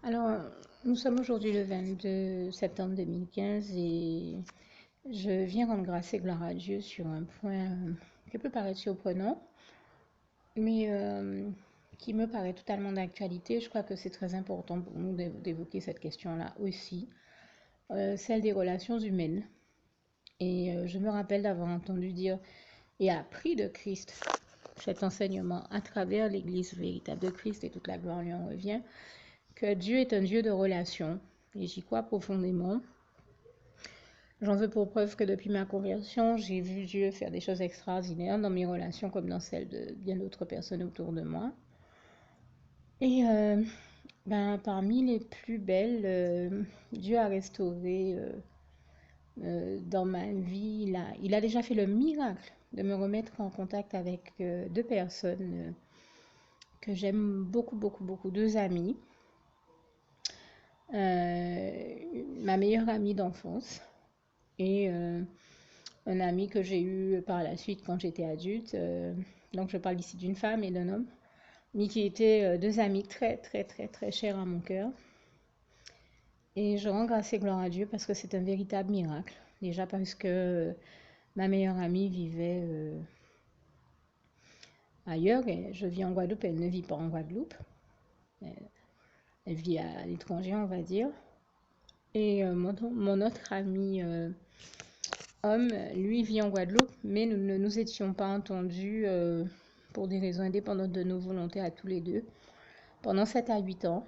Alors, nous sommes aujourd'hui le 22 septembre 2015 et je viens rendre grâce et gloire à Dieu sur un point qui peut paraître surprenant, mais qui me paraît totalement d'actualité. Je crois que c'est très important pour nous d'évoquer cette question-là aussi, celle des relations humaines. Et je me rappelle d'avoir entendu dire et appris de Christ cet enseignement à travers l'Église véritable de Christ et toute la gloire lui en revient, que Dieu est un Dieu de relations. Et j'y crois profondément. J'en veux pour preuve que depuis ma conversion, j'ai vu Dieu faire des choses extraordinaires dans mes relations comme dans celles de bien d'autres personnes autour de moi. Et parmi les plus belles, Dieu a restauré dans ma vie. Il a déjà fait le miracle de me remettre en contact avec deux personnes que j'aime beaucoup, beaucoup, beaucoup, deux amis. Ma meilleure amie d'enfance et un ami que j'ai eu par la suite quand j'étais adulte. Donc je parle ici d'une femme et d'un homme, mais qui étaient deux amis très très très très chers à mon cœur. Et je rends grâce et gloire à Dieu parce que c'est un véritable miracle. Déjà parce que ma meilleure amie vivait ailleurs. Et je vis en Guadeloupe, elle ne vit pas en Guadeloupe. Elle vit à l'étranger, on va dire. Et mon autre ami homme, lui, vit en Guadeloupe, mais nous ne nous étions pas entendus pour des raisons indépendantes de nos volontés à tous les deux pendant 7 à 8 ans.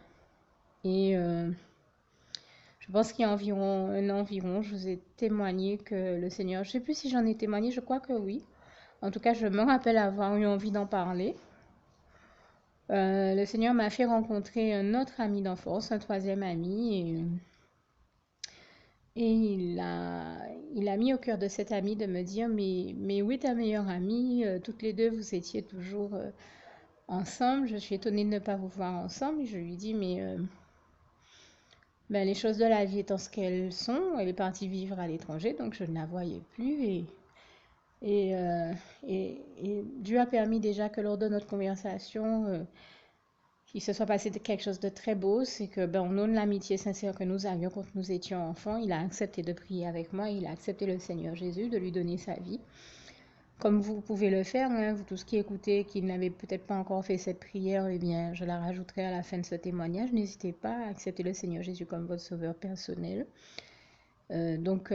Et je pense qu'il y a environ un an environ, je vous ai témoigné que le Seigneur, je ne sais plus si j'en ai témoigné, je crois que oui. En tout cas, je me rappelle avoir eu envie d'en parler. Le Seigneur m'a fait rencontrer un autre ami d'enfance, un troisième ami, et il a mis au cœur de cet ami de me dire, mais où est ta meilleure amie? Toutes les deux, vous étiez toujours ensemble. Je suis étonnée de ne pas vous voir ensemble. Je lui dis, mais les choses de la vie étant ce qu'elles sont, elle est partie vivre à l'étranger, donc je ne la voyais plus. Et, euh, et Dieu a permis déjà que lors de notre conversation, qu'il se soit passé quelque chose de très beau, c'est que au nom de l'amitié sincère que nous avions quand nous étions enfants, il a accepté de prier avec moi, il a accepté le Seigneur Jésus, de lui donner sa vie. Comme vous pouvez le faire, hein, vous tous qui écoutez, qui n'avez peut-être pas encore fait cette prière, eh bien, je la rajouterai à la fin de ce témoignage. N'hésitez pas à accepter le Seigneur Jésus comme votre sauveur personnel. Donc,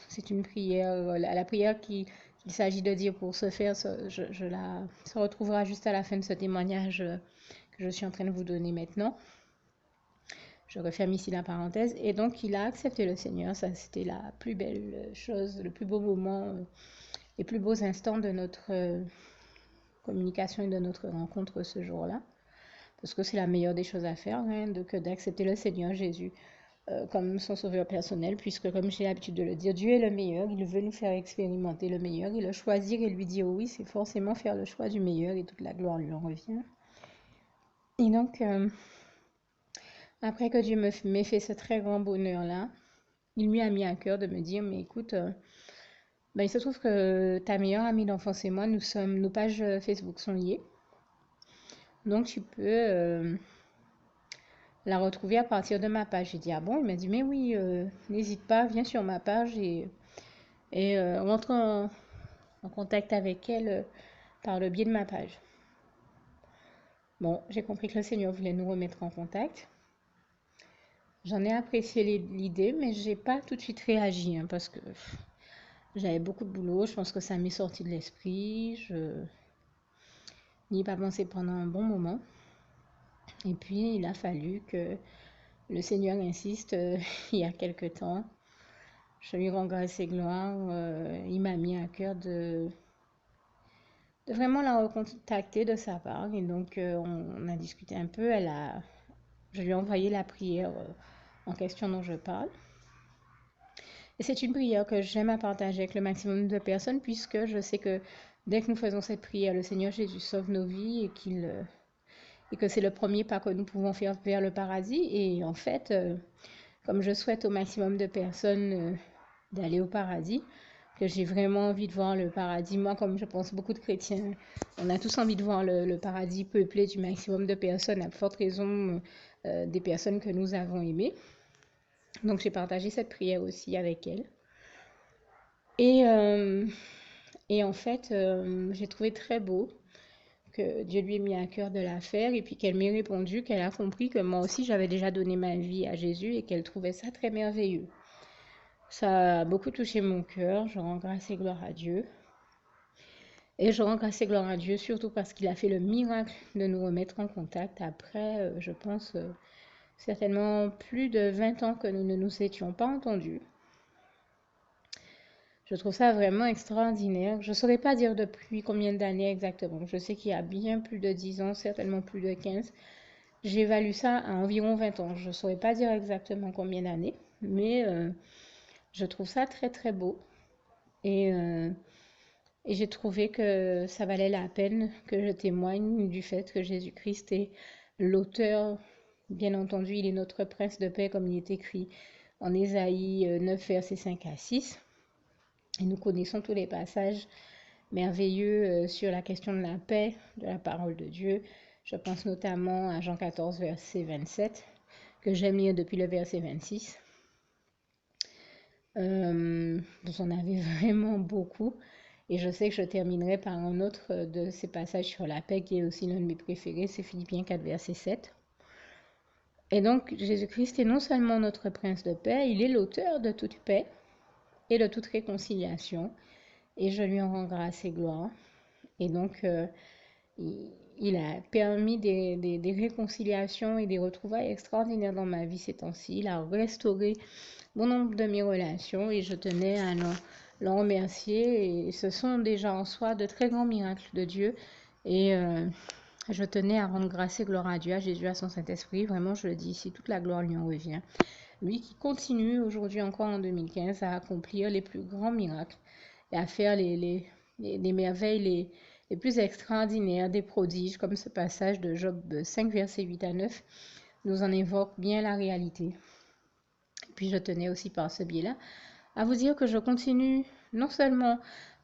c'est une prière, la prière qu'il s'agit de dire pour ce faire, je la se retrouvera juste à la fin de ce témoignage que je suis en train de vous donner maintenant. Je referme ici la parenthèse. Et donc, il a accepté le Seigneur. Ça, c'était la plus belle chose, le plus beau moment, les plus beaux instants de notre communication et de notre rencontre ce jour-là. Parce que c'est la meilleure des choses à faire, hein, que d'accepter le Seigneur Jésus comme son sauveur personnel, puisque comme j'ai l'habitude de le dire, Dieu est le meilleur, il veut nous faire expérimenter le meilleur, et le choisir et lui dire oui, c'est forcément faire le choix du meilleur, et toute la gloire lui en revient. Et donc, après que Dieu m'ait fait ce très grand bonheur-là, il lui a mis à cœur de me dire, mais écoute, il se trouve que ta meilleure amie d'enfance et moi, nos pages Facebook sont liées, donc tu peux la retrouver à partir de ma page. J'ai dit, ah bon? Il m'a dit, mais oui, n'hésite pas, viens sur ma page et rentre en contact avec elle par le biais de ma page. Bon, j'ai compris que le Seigneur voulait nous remettre en contact. J'en ai apprécié l'idée, mais j'ai pas tout de suite réagi hein, parce que j'avais beaucoup de boulot. Je pense que ça m'est sorti de l'esprit. Je n'y ai pas pensé pendant un bon moment. Et puis, il a fallu que le Seigneur insiste il y a quelque temps. Je lui rends grâce et gloire. Il m'a mis à cœur de vraiment la recontacter de sa part. Et donc, on a discuté un peu. Je lui ai envoyé la prière en question dont je parle. Et c'est une prière que j'aime à partager avec le maximum de personnes, puisque je sais que dès que nous faisons cette prière, le Seigneur Jésus sauve nos vies et que c'est le premier pas que nous pouvons faire vers le paradis. Et en fait, comme je souhaite au maximum de personnes d'aller au paradis, que j'ai vraiment envie de voir le paradis. Moi, comme je pense beaucoup de chrétiens, on a tous envie de voir le paradis peuplé du maximum de personnes, à forte raison des personnes que nous avons aimées. Donc, j'ai partagé cette prière aussi avec elle. Et, en fait, j'ai trouvé très beau que Dieu lui ait mis à cœur de la faire et puis qu'elle m'ait répondu qu'elle a compris que moi aussi j'avais déjà donné ma vie à Jésus et qu'elle trouvait ça très merveilleux. Ça a beaucoup touché mon cœur, je rends grâce et gloire à Dieu. Et je rends grâce et gloire à Dieu surtout parce qu'il a fait le miracle de nous remettre en contact après, je pense, certainement plus de 20 ans que nous ne nous étions pas entendus. Je trouve ça vraiment extraordinaire. Je ne saurais pas dire depuis combien d'années exactement. Je sais qu'il y a bien plus de 10 ans, certainement plus de 15. J'évalue ça à environ 20 ans. Je ne saurais pas dire exactement combien d'années, mais je trouve ça très très beau. Et j'ai trouvé que ça valait la peine que je témoigne du fait que Jésus-Christ est l'auteur. Bien entendu, il est notre prince de paix, comme il est écrit en Ésaïe 9, versets 5 à 6. Et nous connaissons tous les passages merveilleux sur la question de la paix, de la parole de Dieu. Je pense notamment à Jean 14, verset 27, que j'aime lire depuis le verset 26. Vous en avez vraiment beaucoup. Et je sais que je terminerai par un autre de ces passages sur la paix qui est aussi l'un de mes préférés, c'est Philippiens 4, verset 7. Et donc, Jésus-Christ est non seulement notre prince de paix, il est l'auteur de toute paix et de toute réconciliation. Et je lui en rends grâce et gloire. Et donc, il a permis des réconciliations et des retrouvailles extraordinaires dans ma vie ces temps-ci. Il a restauré bon nombre de mes relations et je tenais à l'en remercier. Et ce sont déjà en soi de très grands miracles de Dieu. Et je tenais à rendre grâce et gloire à Dieu, à Jésus, à son Saint-Esprit. Vraiment, je le dis ici, toute la gloire lui en revient. Lui qui continue aujourd'hui encore en 2015 à accomplir les plus grands miracles et à faire les merveilles les plus extraordinaires, des prodiges, comme ce passage de Job 5, versets 8 à 9, nous en évoque bien la réalité. Puis je tenais aussi par ce biais-là à vous dire que je continue non seulement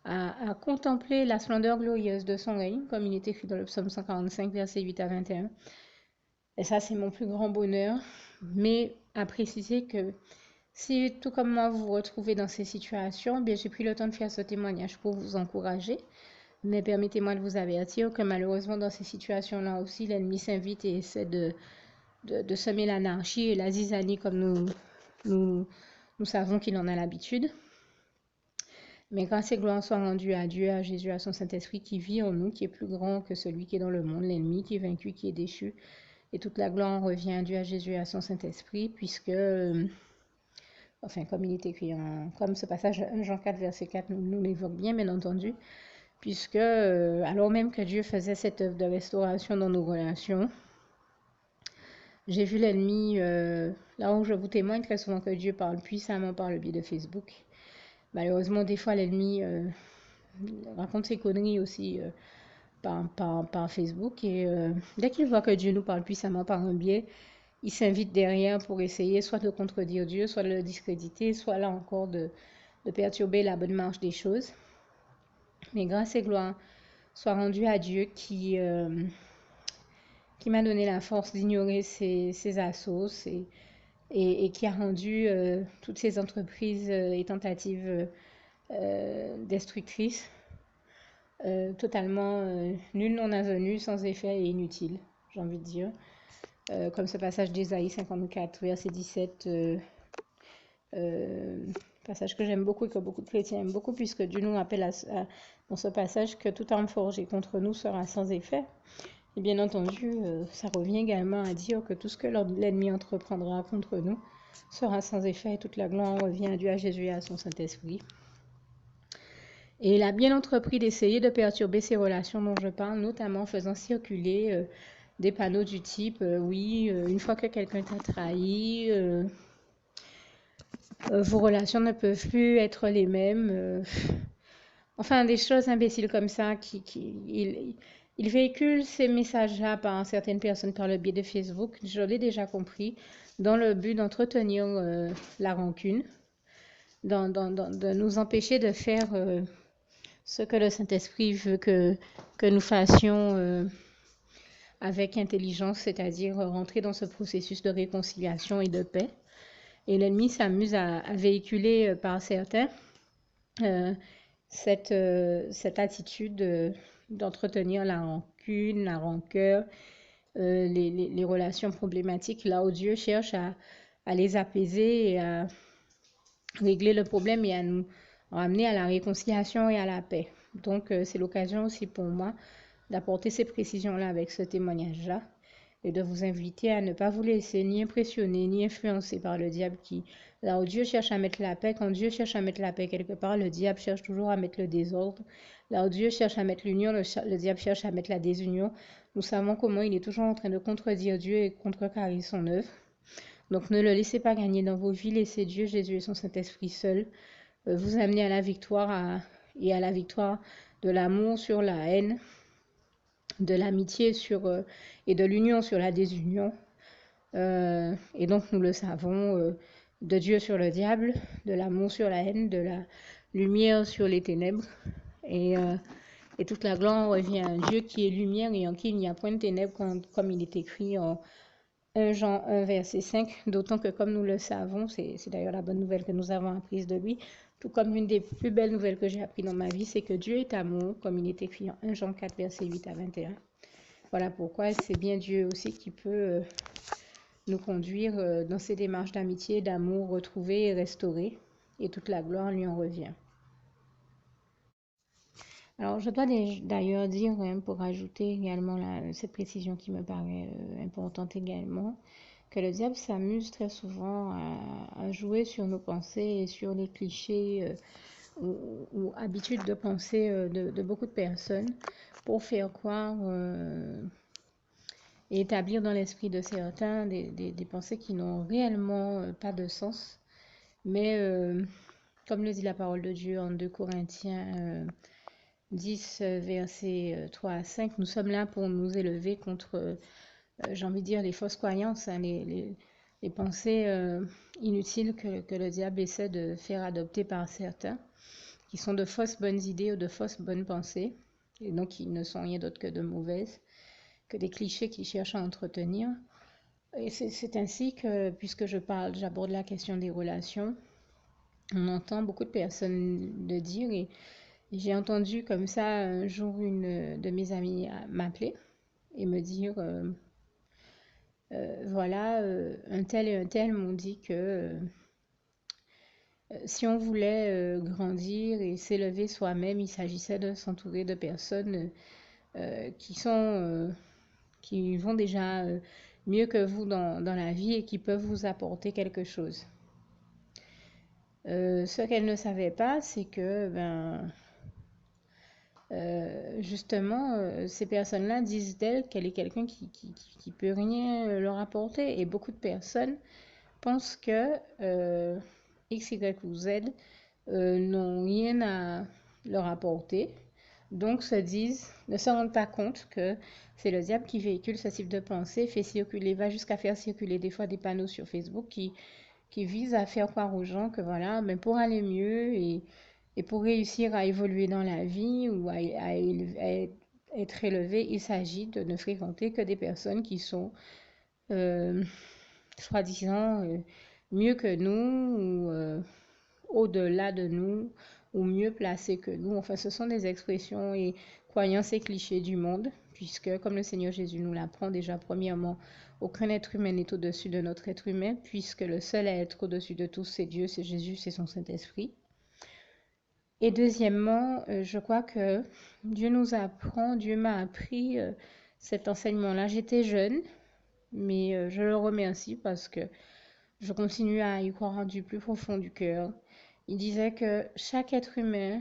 à contempler la splendeur glorieuse de son règne, comme il est écrit dans le psaume 145, versets 8 à 21, et ça c'est mon plus grand bonheur, mais à préciser que si tout comme moi vous vous retrouvez dans ces situations, bien j'ai pris le temps de faire ce témoignage pour vous encourager, mais permettez-moi de vous avertir que malheureusement dans ces situations-là aussi, l'ennemi s'invite et essaie de semer l'anarchie et la zizanie comme nous savons qu'il en a l'habitude. Mais grâce et gloire soient rendues à Dieu, à Jésus, à son Saint-Esprit qui vit en nous, qui est plus grand que celui qui est dans le monde, l'ennemi qui est vaincu, qui est déchu. Et toute la gloire en revient à Dieu, à Jésus, à son Saint-Esprit, puisque, enfin, comme il est écrit, comme ce passage 1 Jean 4, verset 4 nous l'évoque bien, bien entendu, puisque, alors même que Dieu faisait cette œuvre de restauration dans nos relations, j'ai vu l'ennemi, là où je vous témoigne très souvent que Dieu parle puissamment par le biais de Facebook. Malheureusement, des fois, l'ennemi raconte ses conneries aussi par Facebook. Et dès qu'il voit que Dieu nous parle puissamment par un biais, il s'invite derrière pour essayer soit de contredire Dieu, soit de le discréditer, soit là encore de perturber la bonne marche des choses. Mais grâce et gloire soient rendues à Dieu qui m'a donné la force d'ignorer ses assauts et qui a rendu toutes ces entreprises et tentatives destructrices totalement nulles, non avenues, sans effet et inutiles, j'ai envie de dire. Comme ce passage d'Ésaïe 54, verset 17, passage que j'aime beaucoup et que beaucoup de chrétiens aiment beaucoup, puisque Dieu nous rappelle dans ce passage que toute arme forgée contre nous sera sans effet. Et bien entendu, ça revient également à dire que tout ce que l'ennemi entreprendra contre nous sera sans effet et toute la gloire revient à Dieu, à Jésus et à son Saint-Esprit. Et il a bien entrepris d'essayer de perturber ces relations dont je parle, notamment en faisant circuler des panneaux du type oui, une fois que quelqu'un t'a trahi, vos relations ne peuvent plus être les mêmes. Enfin, des choses imbéciles comme ça. Il véhicule ces messages-là par certaines personnes par le biais de Facebook, je l'ai déjà compris, dans le but d'entretenir la rancune. de nous empêcher de faire ce que le Saint-Esprit veut que nous fassions avec intelligence, c'est-à-dire rentrer dans ce processus de réconciliation et de paix. Et l'ennemi s'amuse à véhiculer par certains cette attitude d'entretenir la rancune, la rancœur, les relations problématiques, là où Dieu cherche à les apaiser et à régler le problème et à nous ramener à la réconciliation et à la paix. Donc, c'est l'occasion aussi pour moi d'apporter ces précisions-là avec ce témoignage-là et de vous inviter à ne pas vous laisser ni impressionner ni influencer par le diable qui, là où Dieu cherche à mettre la paix, quand Dieu cherche à mettre la paix quelque part, le diable cherche toujours à mettre le désordre. Là où Dieu cherche à mettre l'union, le diable cherche à mettre la désunion. Nous savons comment il est toujours en train de contredire Dieu et contrecarrer son œuvre. Donc ne le laissez pas gagner dans vos vies, laissez Dieu, Jésus et son Saint-Esprit seul vous amener à la victoire et à la victoire de l'amour sur la haine, de l'amitié et de l'union sur la désunion. Et donc nous le savons, de Dieu sur le diable, de l'amour sur la haine, de la lumière sur les ténèbres. Et toute la gloire revient à Dieu qui est lumière et en qui il n'y a point de ténèbres, comme il est écrit en 1 Jean 1, verset 5. D'autant que comme nous le savons, c'est d'ailleurs la bonne nouvelle que nous avons apprise de lui, tout comme une des plus belles nouvelles que j'ai apprises dans ma vie, c'est que Dieu est amour, comme il est écrit en 1 Jean 4, verset 8 à 21. Voilà pourquoi c'est bien Dieu aussi qui peut nous conduire dans ces démarches d'amitié, d'amour retrouvées et restaurées. Et toute la gloire lui en revient. Alors, je dois d'ailleurs dire, pour ajouter également cette précision qui me paraît importante également, que le diable s'amuse très souvent à jouer sur nos pensées et sur les clichés ou habitudes de pensée de beaucoup de personnes pour faire croire et établir dans l'esprit de certains des pensées qui n'ont réellement pas de sens. Mais comme le dit la parole de Dieu en 2 Corinthiens 10, versets 3 à 5, nous sommes là pour nous élever contre, j'ai envie de dire, les fausses croyances, hein, les pensées inutiles que le diable essaie de faire adopter par certains, qui sont de fausses bonnes idées ou de fausses bonnes pensées, et donc qui ne sont rien d'autre que de mauvaises, que des clichés qu'il cherche à entretenir. Et c'est ainsi que, puisque j'aborde la question des relations, on entend beaucoup de personnes le dire, et j'ai entendu comme ça un jour une de mes amies m'appeler et me dire voilà, un tel et un tel m'ont dit que si on voulait grandir et s'élever soi-même, il s'agissait de s'entourer de personnes qui vont déjà mieux que vous dans la vie et qui peuvent vous apporter quelque chose. Ce qu'elle ne savait pas, c'est que justement, ces personnes-là disent d'elle qu'elle est quelqu'un qui peut rien leur apporter. Et beaucoup de personnes pensent que X, Y ou Z n'ont rien à leur apporter. Donc ne se rendent pas compte que c'est le diable qui véhicule ce type de pensée, va jusqu'à faire circuler des fois des panneaux sur Facebook qui visent à faire croire aux gens que voilà, mais pour aller mieux et pour réussir à évoluer dans la vie ou à être élevé, il s'agit de ne fréquenter que des personnes qui sont soi-disant mieux que nous ou au-delà de nous ou mieux placées que nous. Enfin, ce sont des expressions et croyances et clichés du monde, puisque comme le Seigneur Jésus nous l'apprend déjà, premièrement, aucun être humain n'est au-dessus de notre être humain, puisque le seul à être au-dessus de tous, c'est Dieu, c'est Jésus, c'est son Saint-Esprit. Et deuxièmement, je crois que Dieu m'a appris cet enseignement-là. J'étais jeune, mais je le remercie parce que je continue à y croire du plus profond du cœur. Il disait que chaque être humain,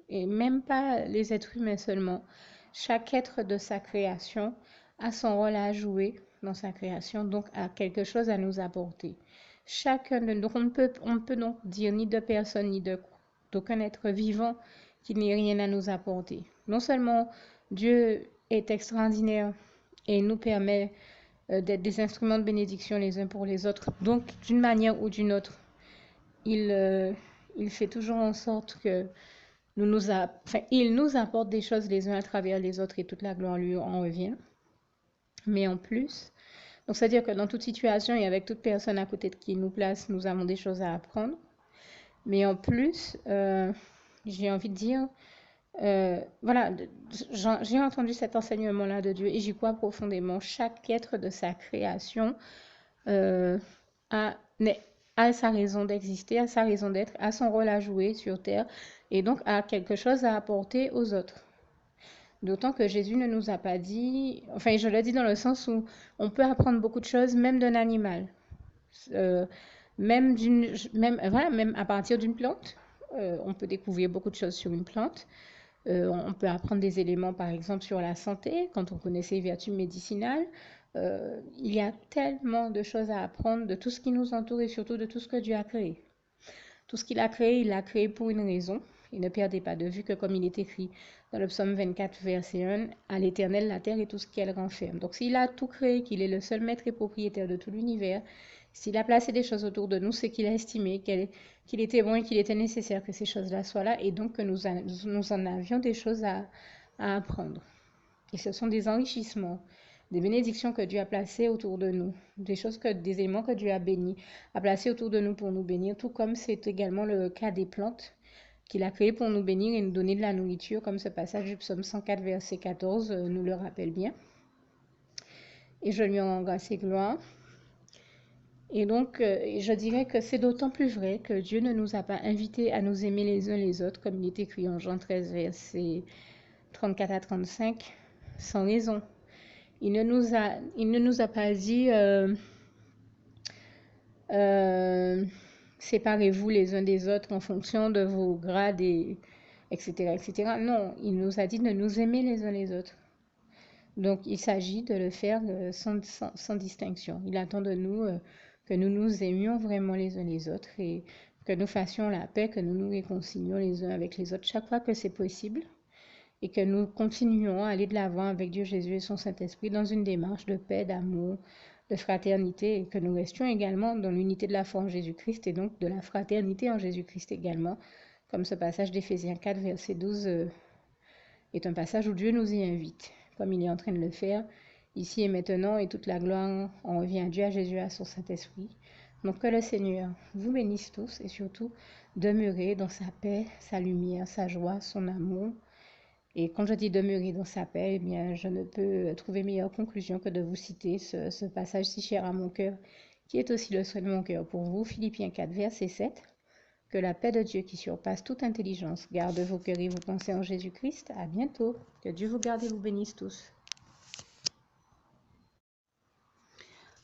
et même pas les êtres humains seulement, chaque être de sa création a son rôle à jouer dans sa création, donc a quelque chose à nous apporter. Chacun de nous, on ne peut donc dire ni de personne ni d'aucun être vivant qui n'ait rien à nous apporter. Non seulement Dieu est extraordinaire et nous permet d'être des instruments de bénédiction les uns pour les autres, donc d'une manière ou d'une autre, il il fait toujours en sorte que enfin, il nous apporte des choses les uns à travers les autres et toute la gloire lui en revient. Mais en plus, donc c'est-à-dire que dans toute situation et avec toute personne à côté de qui nous place, nous avons des choses à apprendre. Mais en plus, j'ai envie de dire, voilà, j'ai entendu cet enseignement-là de Dieu et j'y crois profondément. Chaque être de sa création euh, a, a sa raison d'exister, a sa raison d'être, a son rôle à jouer sur Terre et donc a quelque chose à apporter aux autres. D'autant que Jésus ne nous a pas dit, enfin je le dis dans le sens où on peut apprendre beaucoup de choses même d'un animal, euh, même à partir d'une plante. On peut découvrir beaucoup de choses sur une plante. On peut apprendre des éléments, par exemple, sur la santé, quand on connaît ses vertus médicinales. Il y a tellement de choses à apprendre de tout ce qui nous entoure et surtout de tout ce que Dieu a créé. Tout ce qu'il a créé, il l'a créé pour une raison. Et ne perdez pas de vue que comme il est écrit dans le psaume 24, verset 1, à l'Éternel la terre et tout ce qu'elle renferme. Donc s'il a tout créé, qu'il est le seul maître et propriétaire de tout l'univers, s'il a placé des choses autour de nous, c'est qu'il a estimé qu'il était bon et qu'il était nécessaire que ces choses-là soient là et donc que nous en avions des choses à apprendre. Et ce sont des enrichissements, des bénédictions que Dieu a placées autour de nous, des éléments que Dieu a bénis, a placés autour de nous pour nous bénir, tout comme c'est également le cas des plantes qu'il a créées pour nous bénir et nous donner de la nourriture, comme ce passage du psaume 104, verset 14 nous le rappelle bien. Et je lui en rends grâce et gloire. Et donc, je dirais que c'est d'autant plus vrai que Dieu ne nous a pas invités à nous aimer les uns les autres, comme il est écrit en Jean 13, versets 34 à 35, sans raison. Il ne nous a pas dit séparez-vous les uns des autres en fonction de vos grades, etc., etc. Non, il nous a dit de nous aimer les uns les autres. Donc, il s'agit de le faire sans distinction. Il attend de nous que nous nous aimions vraiment les uns les autres et que nous fassions la paix, que nous nous réconcilions les uns avec les autres chaque fois que c'est possible et que nous continuions à aller de l'avant avec Dieu Jésus et son Saint-Esprit dans une démarche de paix, d'amour, de fraternité et que nous restions également dans l'unité de la foi en Jésus-Christ et donc de la fraternité en Jésus-Christ également, comme ce passage d'Éphésiens 4, verset 12 est un passage où Dieu nous y invite, comme il est en train de le faire ici et maintenant, et toute la gloire en revient à Dieu, à Jésus, à son Saint-Esprit. Donc que le Seigneur vous bénisse tous et surtout demeurez dans sa paix, sa lumière, sa joie, son amour. Et quand je dis demeurer dans sa paix, eh bien, je ne peux trouver meilleure conclusion que de vous citer ce passage si cher à mon cœur, qui est aussi le souhait de mon cœur pour vous, Philippiens 4, verset 7. Que la paix de Dieu qui surpasse toute intelligence garde vos cœurs et vos pensées en Jésus-Christ. À bientôt. Que Dieu vous garde et vous bénisse tous.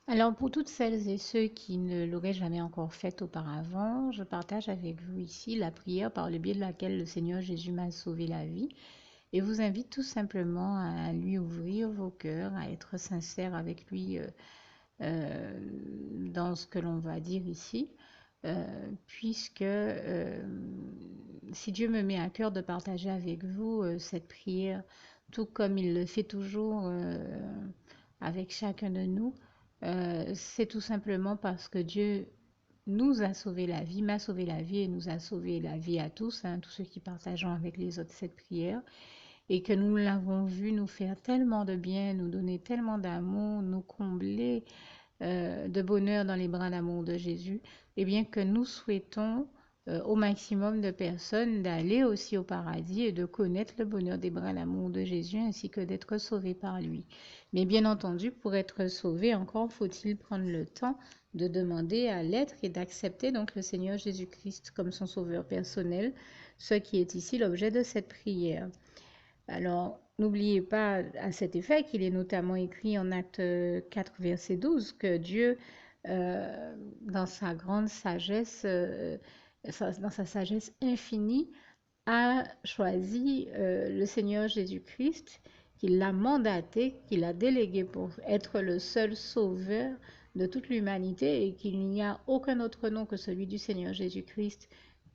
Alors pour toutes celles et ceux qui ne l'auraient jamais encore fait auparavant, je partage avec vous ici la prière par le biais de laquelle le Seigneur Jésus m'a sauvé la vie et vous invite tout simplement à lui ouvrir vos cœurs, à être sincère avec lui dans ce que l'on va dire ici. Puisque si Dieu me met à cœur de partager avec vous cette prière, tout comme il le fait toujours avec chacun de nous, c'est tout simplement parce que Dieu nous a sauvé la vie, m'a sauvé la vie et nous a sauvé la vie à tous, tous ceux qui partageons avec les autres cette prière, et que nous l'avons vu nous faire tellement de bien, nous donner tellement d'amour, nous combler de bonheur dans les bras d'amour de Jésus, et bien que nous souhaitons au maximum de personnes d'aller aussi au paradis et de connaître le bonheur des bras d'amour de Jésus ainsi que d'être sauvés par lui. Mais bien entendu, pour être sauvé, encore faut-il prendre le temps de demander à l'être et d'accepter donc le Seigneur Jésus-Christ comme son sauveur personnel, ce qui est ici l'objet de cette prière. Alors, n'oubliez pas à cet effet qu'il est notamment écrit en Acte 4, verset 12, que Dieu, dans sa grande sagesse, dans sa sagesse infinie, a choisi le Seigneur Jésus-Christ, qu'il l'a mandaté, qu'il l'a délégué pour être le seul sauveur de toute l'humanité et qu'il n'y a aucun autre nom que celui du Seigneur Jésus-Christ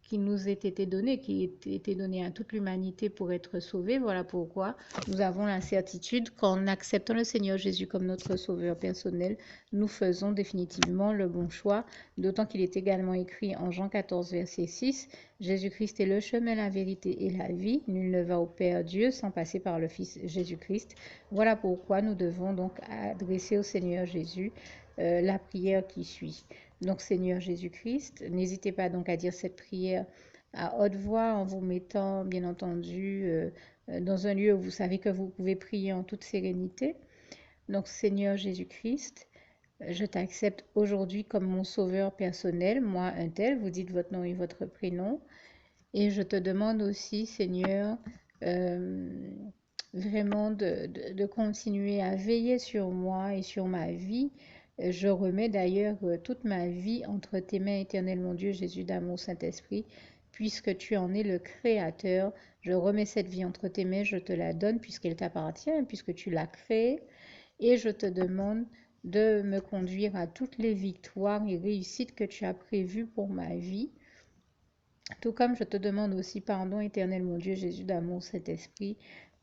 qui nous ait été donné, qui ait été donné à toute l'humanité pour être sauvée. Voilà pourquoi nous avons la certitude qu'en acceptant le Seigneur Jésus comme notre sauveur personnel, nous faisons définitivement le bon choix, d'autant qu'il est également écrit en Jean 14, verset 6, Jésus-Christ est le chemin, la vérité et la vie. Nul ne va au Père Dieu sans passer par le Fils Jésus-Christ. Voilà pourquoi nous devons donc adresser au Seigneur Jésus la prière qui suit. Donc, Seigneur Jésus-Christ, n'hésitez pas donc à dire cette prière à haute voix en vous mettant, bien entendu, dans un lieu où vous savez que vous pouvez prier en toute sérénité. Donc, Seigneur Jésus-Christ, je t'accepte aujourd'hui comme mon sauveur personnel, moi un tel, vous dites votre nom et votre prénom. Et je te demande aussi, Seigneur, vraiment de continuer à veiller sur moi et sur ma vie. Je remets d'ailleurs toute ma vie entre tes mains, éternel mon Dieu, Jésus d'amour, Saint-Esprit, puisque tu en es le Créateur. Je remets cette vie entre tes mains, je te la donne puisqu'elle t'appartient, puisque tu l'as créée. Et je te demande de me conduire à toutes les victoires et réussites que tu as prévues pour ma vie. Tout comme je te demande aussi pardon, éternel mon Dieu, Jésus d'amour, Saint-Esprit,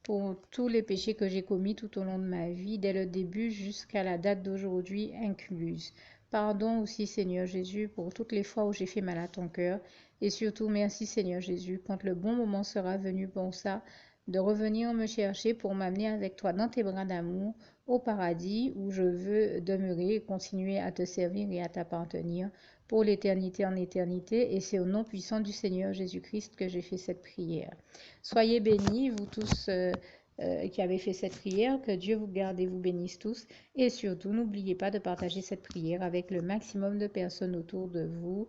pour tous les péchés que j'ai commis tout au long de ma vie, dès le début jusqu'à la date d'aujourd'hui incluse. Pardon aussi, Seigneur Jésus, pour toutes les fois où j'ai fait mal à ton cœur. Et surtout, merci, Seigneur Jésus, quand le bon moment sera venu pour ça, de revenir me chercher pour m'amener avec toi dans tes bras d'amour au paradis où je veux demeurer et continuer à te servir et à t'appartenir pour l'éternité en éternité. Et c'est au nom puissant du Seigneur Jésus-Christ que j'ai fait cette prière. Soyez bénis, vous tous qui avez fait cette prière, que Dieu vous garde et vous bénisse tous. Et surtout, n'oubliez pas de partager cette prière avec le maximum de personnes autour de vous,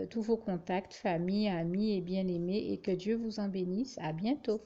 tous vos contacts, famille, amis et bien-aimés, et que Dieu vous en bénisse. À bientôt.